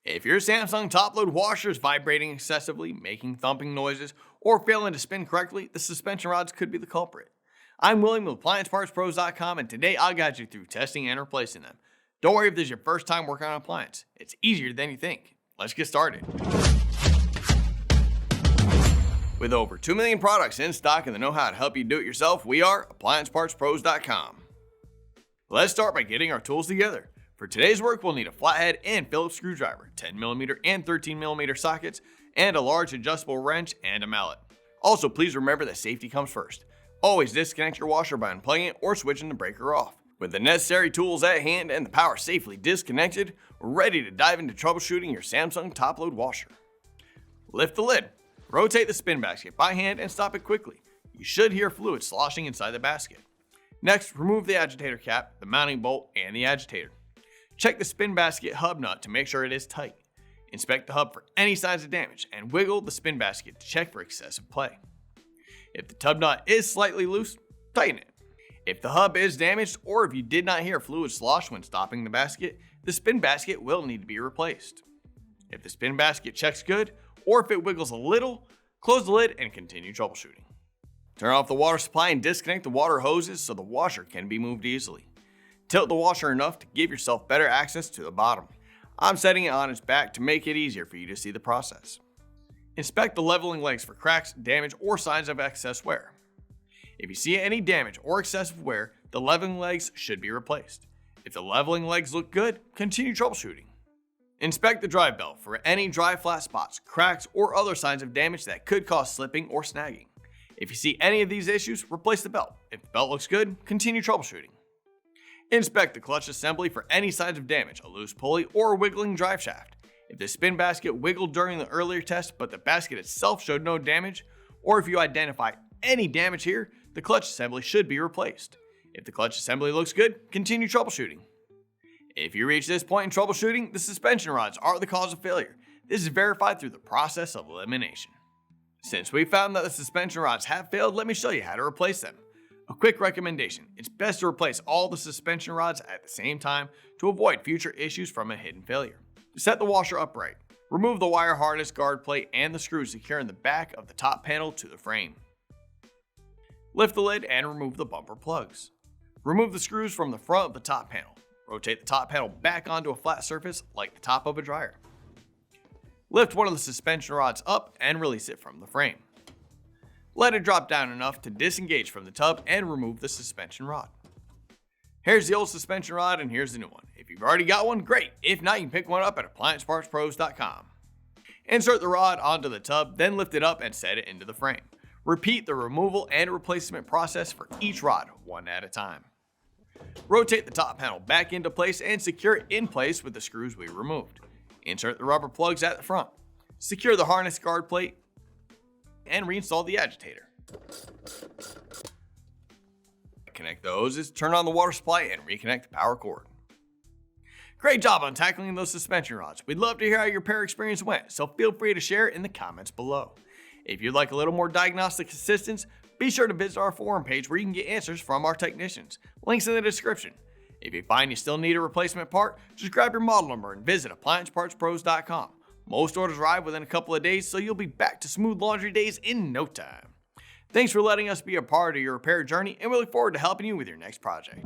If your Samsung top-load washer is vibrating excessively, making thumping noises, or failing to spin correctly, the suspension rods could be the culprit. I'm William with AppliancePartsPros.com, and today I'll guide you through testing and replacing them. Don't worry if this is your first time working on an appliance. It's easier than you think. Let's get started. With over 2 million products in stock and the know-how to help you do it yourself, we are AppliancePartsPros.com. Let's start by getting our tools together. For today's work, we'll need a flathead and Phillips screwdriver, 10mm and 13mm sockets, and a large adjustable wrench and a mallet. Also, please remember that safety comes first. Always disconnect your washer by unplugging it or switching the breaker off. With the necessary tools at hand and the power safely disconnected, we're ready to dive into troubleshooting your Samsung top-load washer. Lift the lid. Rotate the spin basket by hand and stop it quickly. You should hear fluid sloshing inside the basket. Next, remove the agitator cap, the mounting bolt, and the agitator. Check the spin basket hub nut to make sure it is tight. Inspect the hub for any signs of damage and wiggle the spin basket to check for excessive play. If the tub nut is slightly loose, tighten it. If the hub is damaged or if you did not hear fluid slosh when stopping the basket, the spin basket will need to be replaced. If the spin basket checks good or if it wiggles a little, close the lid and continue troubleshooting. Turn off the water supply and disconnect the water hoses so the washer can be moved easily. Tilt the washer enough to give yourself better access to the bottom. I'm setting it on its back to make it easier for you to see the process. Inspect the leveling legs for cracks, damage, or signs of excess wear. If you see any damage or excessive wear, the leveling legs should be replaced. If the leveling legs look good, continue troubleshooting. Inspect the drive belt for any dry flat spots, cracks, or other signs of damage that could cause slipping or snagging. If you see any of these issues, replace the belt. If the belt looks good, continue troubleshooting. Inspect the clutch assembly for any signs of damage, a loose pulley, or a wiggling drive shaft. If the spin basket wiggled during the earlier test but the basket itself showed no damage, or if you identify any damage here, the clutch assembly should be replaced. If the clutch assembly looks good, continue troubleshooting. If you reach this point in troubleshooting, the suspension rods are the cause of failure. This is verified through the process of elimination. Since we found that the suspension rods have failed, let me show you how to replace them. A quick recommendation, it's best to replace all the suspension rods at the same time to avoid future issues from a hidden failure. Set the washer upright. Remove the wire harness guard plate and the screws securing the back of the top panel to the frame. Lift the lid and remove the bumper plugs. Remove the screws from the front of the top panel. Rotate the top panel back onto a flat surface like the top of a dryer. Lift one of the suspension rods up and release it from the frame. Let it drop down enough to disengage from the tub and remove the suspension rod. Here's the old suspension rod and here's the new one. If you've already got one, great. If not, you can pick one up at AppliancePartsPros.com. Insert the rod onto the tub, then lift it up and set it into the frame. Repeat the removal and replacement process for each rod, one at a time. Rotate the top panel back into place and secure it in place with the screws we removed. Insert the rubber plugs at the front. Secure the harness guard plate and reinstall the agitator. Connect the hoses, turn on the water supply, and reconnect the power cord. Great job on tackling those suspension rods. We'd love to hear how your repair experience went, so feel free to share it in the comments below. If you'd like a little more diagnostic assistance, be sure to visit our forum page where you can get answers from our technicians. Links in the description. If you find you still need a replacement part, just grab your model number and visit AppliancePartsPros.com. Most orders arrive within a couple of days, so you'll be back to smooth laundry days in no time. Thanks for letting us be a part of your repair journey, and we look forward to helping you with your next project.